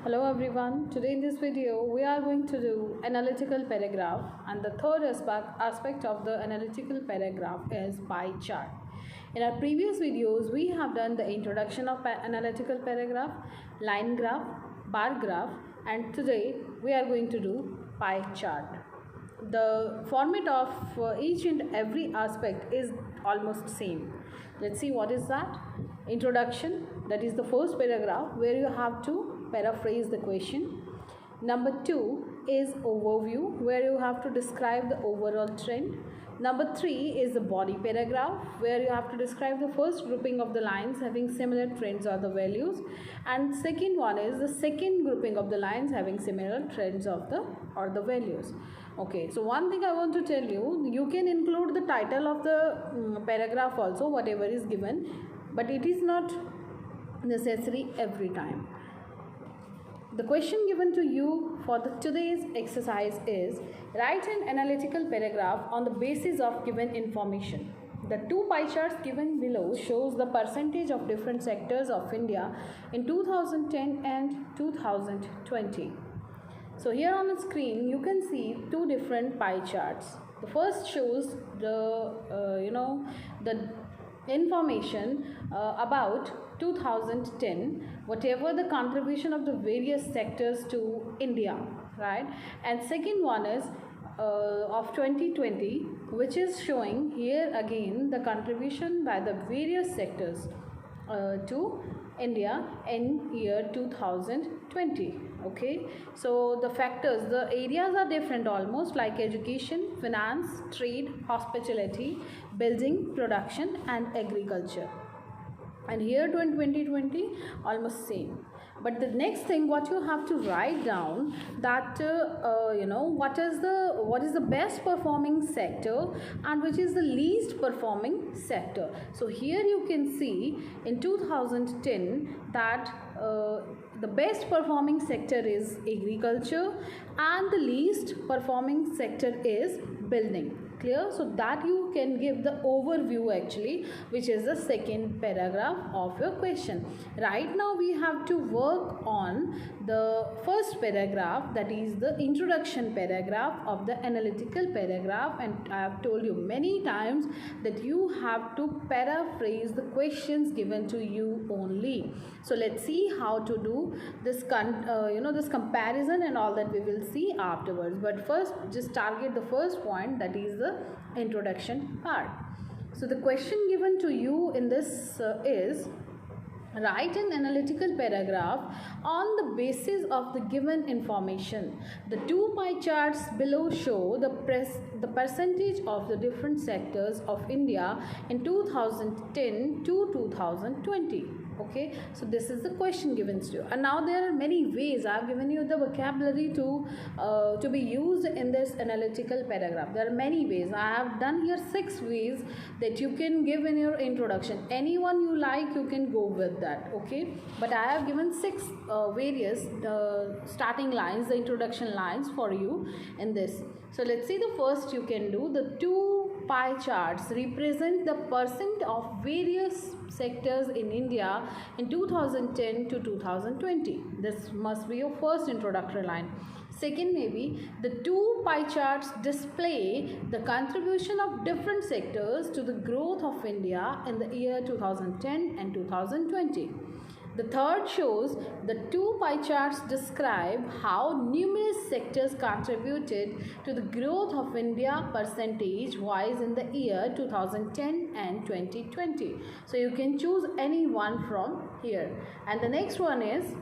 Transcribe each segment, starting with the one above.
Hello everyone. Today in this video we are going to do analytical paragraph, and the third aspect of the analytical paragraph is pie chart. In our previous videos we have done the introduction of analytical paragraph, line graph, bar graph, and today we are going to do pie chart. The format of each and every aspect is almost same. Let's see what is that. Introduction, that is the first paragraph where you have to paraphrase the question. Number 2 is overview, where you have to describe the overall trend. Number 3 is the body paragraph, where you have to describe the first grouping of the lines having similar trends or the values, and second one is the second grouping of the lines having similar trends of the values. Okay, so one thing I want to tell you, you can include the title of the paragraph also, whatever is given, but it is not necessary every time. The question given to you for today's exercise is, write an analytical paragraph on the basis of given information. The two pie charts given below shows the percentage of different sectors of India in 2010 and 2020. So here on the screen you can see two different pie charts. The first shows the information about 2010, whatever the contribution of the various sectors to India, right? And second one is of 2020, which is showing here again the contribution by the various sectors to India in year 2020. Okay, so the factors, the areas are different almost, like education, finance, trade, hospitality, building, production and agriculture. And here in 2020 almost same. But the next thing what you have to write down, that what is the best performing sector and which is the least performing sector. So here you can see in 2010 that the best performing sector is agriculture and the least performing sector is building. Clear? So that you can give the overview actually, which is the second paragraph of your question. Right now we have to work on the first paragraph, that is the introduction paragraph of the analytical paragraph, and I have told you many times that you have to paraphrase the questions given to you only. So let's see how to do this this comparison and all that we will see afterwards. But first just target the first point, that is the introduction part. So the question given to you in this is, write an analytical paragraph on the basis of the given information. The two pie charts below show the percentage of the different sectors of India in 2010 to 2020. Okay, so this is the question given to you, and now there are many ways. I have given you the vocabulary to be used in this analytical paragraph. There are many ways. I have done here 6 ways that you can give in your introduction. Anyone you like, you can go with that. Okay, but I have given 6 various starting lines, the introduction lines for you in this. So let's see the first you can do. The two pie charts represent the percent of various sectors in India in 2010 to 2020. This must be your first introductory line. Second, maybe the two pie charts display the contribution of different sectors to the growth of India in the year 2010 and 2020. The third shows the two pie charts describe how numerous sectors contributed to the growth of India percentage wise in the year 2010 and 2020. So you can choose any one from here. And the next one is,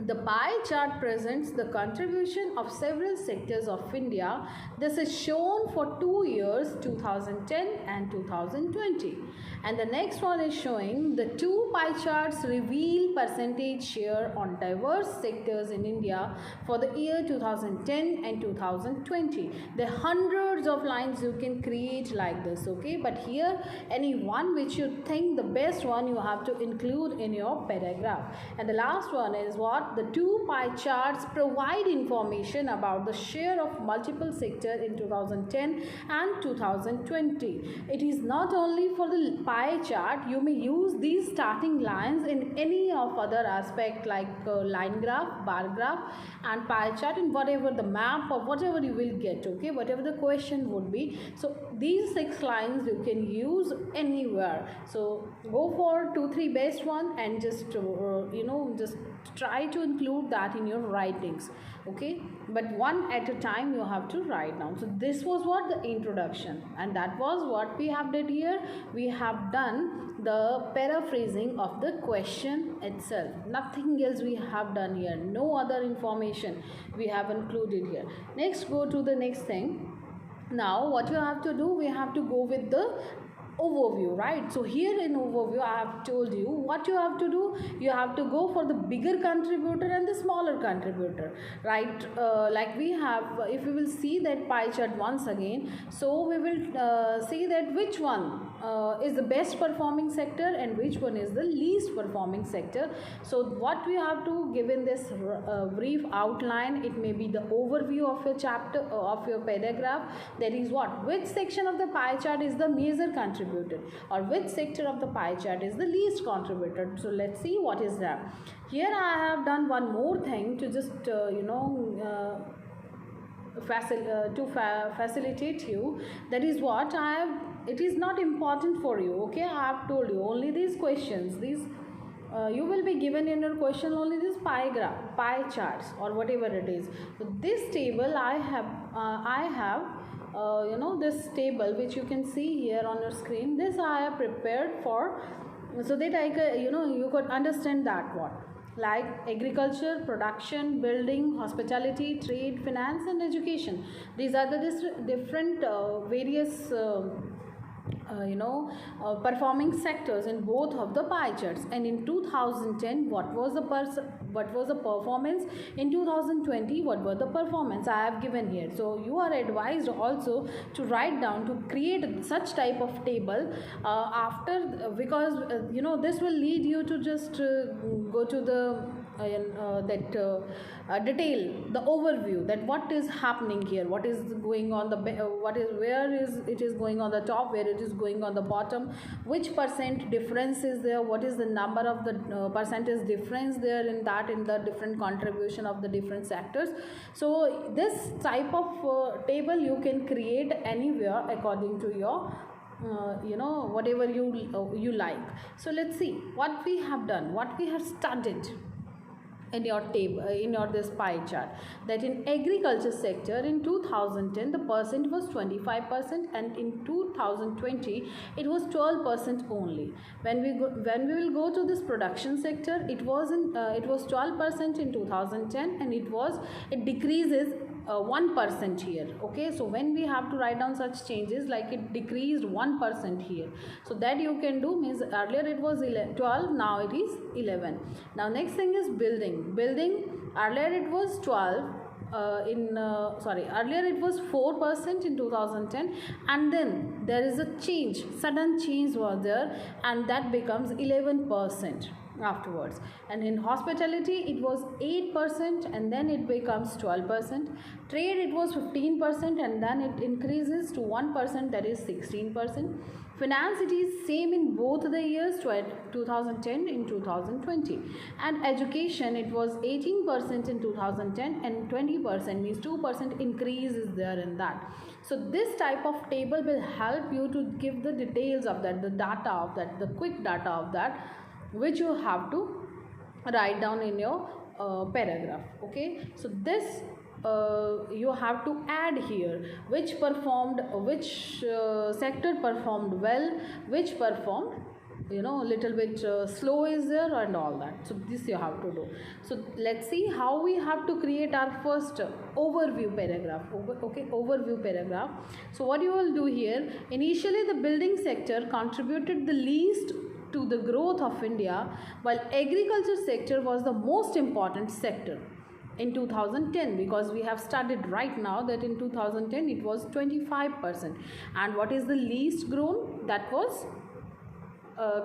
the pie chart presents the contribution of several sectors of India. This is shown for 2 years, 2010 and 2020. And the next one is showing the two pie charts reveal percentage share on diverse sectors in India for the year 2010 and 2020. There are hundreds of lines you can create like this, okay? But here any one which you think the best one you have to include in your paragraph. And the last one is what? The two pie charts provide information about the share of multiple sectors in 2010 and 2020. It is not only for the pie chart, you may use these starting lines in any of other aspect like line graph, bar graph and pie chart, in whatever the map or whatever you will get, okay, whatever the question would be. So these 6 lines you can use anywhere. So go for 2-3 best one and just just try to include that in your writings, okay, but one at a time you have to write down. So this was what the introduction, and that was what we have did here. We have done the paraphrasing of the question itself, nothing else we have done here, no other information we have included here. Next, go to the next thing. Now what you have to do, we have to go with the overview, right? So here in overview I have told you what you have to do. You have to go for the bigger contributor and the smaller contributor, right? Like we have, if we will see that pie chart once again, so we will see that which one is the best performing sector and which one is the least performing sector. So what we have to give in this brief outline, it may be the overview of your chapter, of your paragraph, that is what, which section of the pie chart is the major contributor or which sector of the pie chart is the least contributor. So let's see what is that. Here I have done one more thing to just facilitate you. That is what I have, it is not important for you, okay, I have told you only these questions, these you will be given in your question only this pie charts or whatever it is. So this table I have this table which you can see here on your screen, this I have prepared for, so that I could, you could understand that what, like agriculture, production, building, hospitality, trade, finance and education. These are the different various performing sectors in both of the pie charts. And in 2010 what was the performance, in 2020 what were the performance, I have given here. So you are advised also to write down, to create such type of table after, because this will lead you to just go to the detail, the overview, that what is happening here, what is going on the where is it is going on the top, where it is going on the bottom, which percent difference is there, what is the number of the percentage difference there in the different contribution of the different sectors. So this type of table you can create anywhere according to your whatever you like. So let's see what we have done, what we have studied in your table, in your this pie chart. That in agriculture sector in 2010 the percent was 25% and in 2020 it was 12% only. When we will go to this production sector, it was 12% in 2010 and it decreases 1% here, okay. So when we have to write down such changes, like it decreased 1% here, so that you can do, means earlier it was 12, now it is 11. Now next thing is building, earlier it was 12 earlier it was 4% in 2010, and then there is a change, sudden change was there, and that becomes 11% afterwards. And in hospitality it was 8% and then it becomes 12%. Trade it was 15% and then it increases to 1%, that is 16%. Finance it is same in both the years, 2010 in 2020. And education it was 18% in 2010 and 20%, means 2% increase is there in that. So this type of table will help you to give the details of that, the data of that, the quick data of that, which you have to write down in your paragraph, okay. So this you have to add here, which sector performed well, which performed little bit slow is there, and all that. So this you have to do. So let's see how we have to create our first overview paragraph, okay, overview paragraph. So what you will do here, initially the building sector contributed the least to the growth of India, while agriculture sector was the most important sector in 2010, because we have studied right now that in 2010 it was 25%. And what is the least grown, that was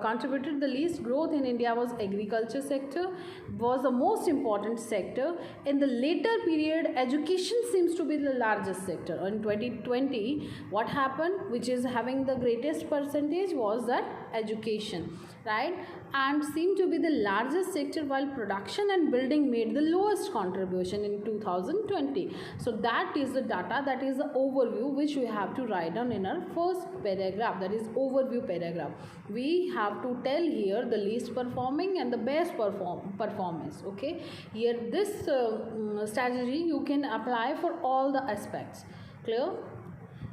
contributed the least growth in India was agriculture sector, was the most important sector. In the later period, education seems to be the largest sector. In 2020, what happened, which is having the greatest percentage, was that education, right, and seemed to be the largest sector, while production and building made the lowest contribution in 2020. So that is the data, that is the overview which we have to write down in our first paragraph, that is overview paragraph. We have to tell here the least performing and the best performance. Okay, here this strategy you can apply for all the aspects. Clear?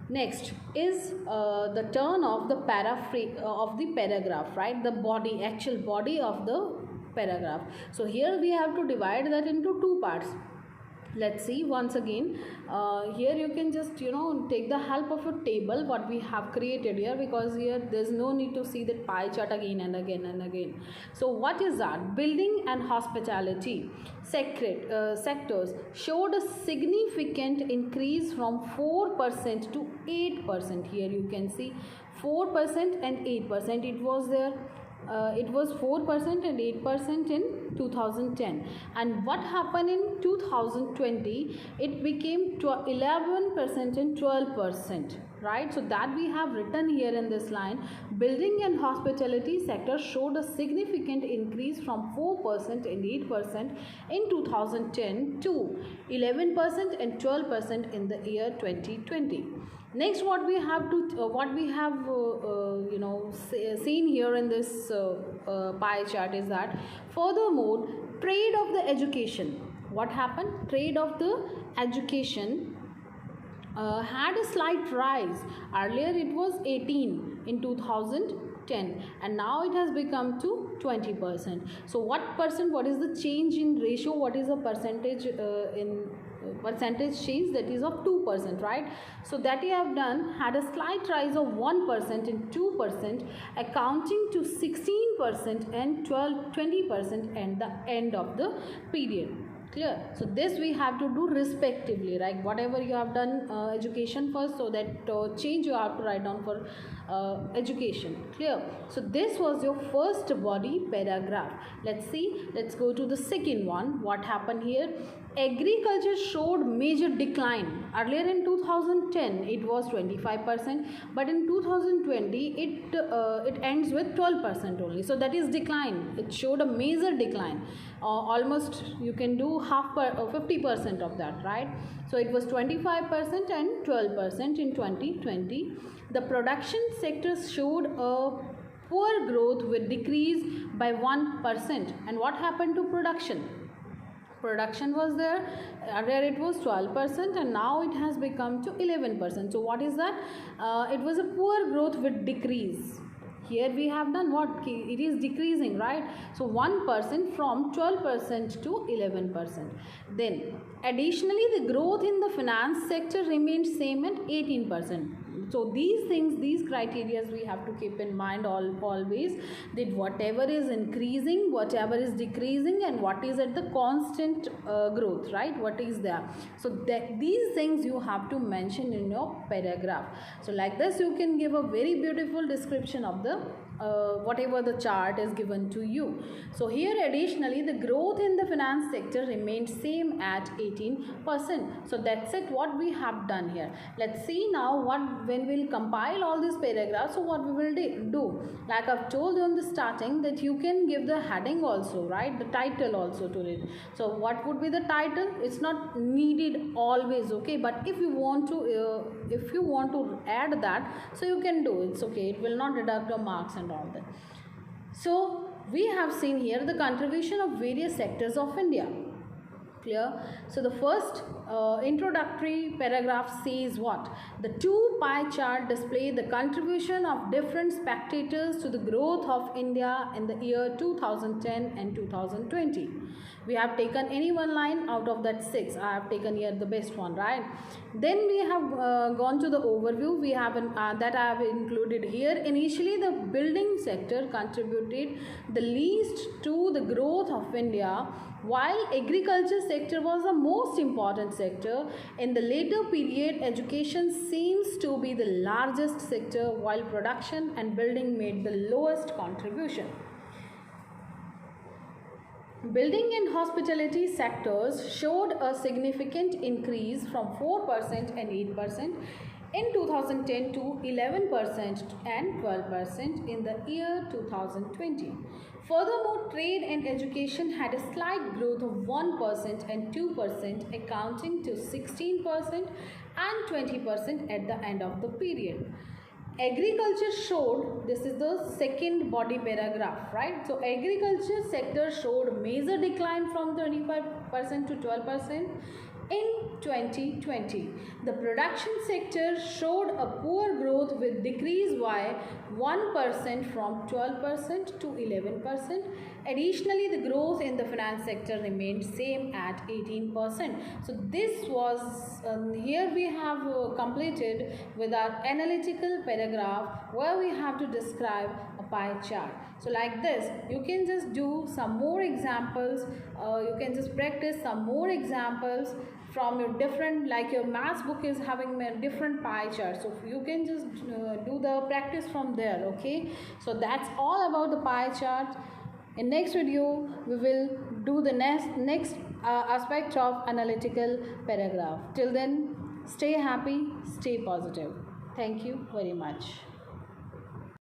Next is the turn of the paragraph, right? The body, actual body of the paragraph. So here we have to divide that into two parts. Let's see once again. Here you can just take the help of a table what we have created here, because here there's no need to see that pie chart again and again and again. So what is that? Building and hospitality sectors showed a significant increase from 4% to 8%. Here you can see 4% and 8%. It was there. It was 4% and 8% in 2010, and what happened in 2020? It became 11% and 12%, right? So that we have written here in this line. Building and hospitality sector showed a significant increase from 4% and 8% in 2010 to 11% and 12% in the year 2020. Next, what we have seen here in this pie chart is that, furthermore, trade of the education. What happened? Trade of the education had a slight rise. Earlier it was 18 in 2010, and now it has become to 20%. So what is the change in ratio? What is the percentage in percentage change? That is of 2%, right? So that you have done had a slight rise of 1% and 2%, accounting to 16% and 20% at the end of the period. Clear? So this we have to do respectively, right? Whatever you have done education first, so that change you have to write down for education. Clear? So this was your first body paragraph. Let's see. Let's go to the second one. What happened here? Agriculture showed major decline. Earlier in 2010 it was 25%, but in 2020 it ends with 12% only. So that is decline. It showed a major decline. Almost you can do 50% of that, right? So it was 25% and 12% in 2020. The production sectors showed a poor growth with decrease by 1%. And what happened to production? Production was there, earlier it was 12% and now it has become to 11%. So what is that? It was a poor growth with decrease. Here we have done what? It is decreasing, right? So 1% from 12% to 11%. Then additionally, the growth in the finance sector remained same at 18%. So these things, these criteria we have to keep in mind always, that whatever is increasing, whatever is decreasing, and what is at the constant growth, right? What is there? So these things you have to mention in your paragraph. So like this you can give a very beautiful description of the whatever the chart is given to you. So here additionally the growth in the finance sector remained same at 18%. So that's it, what we have done here. Let's see now when we'll compile all these paragraphs. So what we will do, like I've told you in the starting, that you can give the heading also, right? The title also to it. So what would be the title? It's not needed always, okay? But if you want to add that, so you can do. It's okay. It will not deduct your marks and all that. So we have seen here the contribution of various sectors of India. Clear? So the first introductory paragraph says what? The two pie chart display the contribution of different spectators to the growth of India in the year 2010 and 2020. We have taken any one line out of that 6. I have taken here the best one, right? Then we have gone to the overview. We have that I have included here. Initially, the building sector contributed the least to the growth of India, while agriculture sector was the most important sector. In the later period, education seems to be the largest sector, while production and building made the lowest contribution. Building and hospitality sectors showed a significant increase from 4% and 8%. in 2010 to 11% and 12% in the year 2020. Furthermore, trade and education had a slight growth of 1% and 2%, accounting to 16% and 20% at the end of the period. Agriculture showed, this is the second body paragraph, right? So agriculture sector showed major decline from 25% to 12% in 2020. The production sector showed a poor growth with decrease by 1% from 12% to 11%. Additionally, the growth in the finance sector remained same at 18%. So this was, here we have completed with our analytical paragraph where we have to describe a pie chart. So like this, you can just do some more examples, you can just practice some more examples from your different, like your maths book is having a different pie chart, so you can just do the practice from there. Okay, so that's all about the pie chart. In next video we will do the next aspect of analytical paragraph. Till then, stay happy, stay positive. Thank you very much.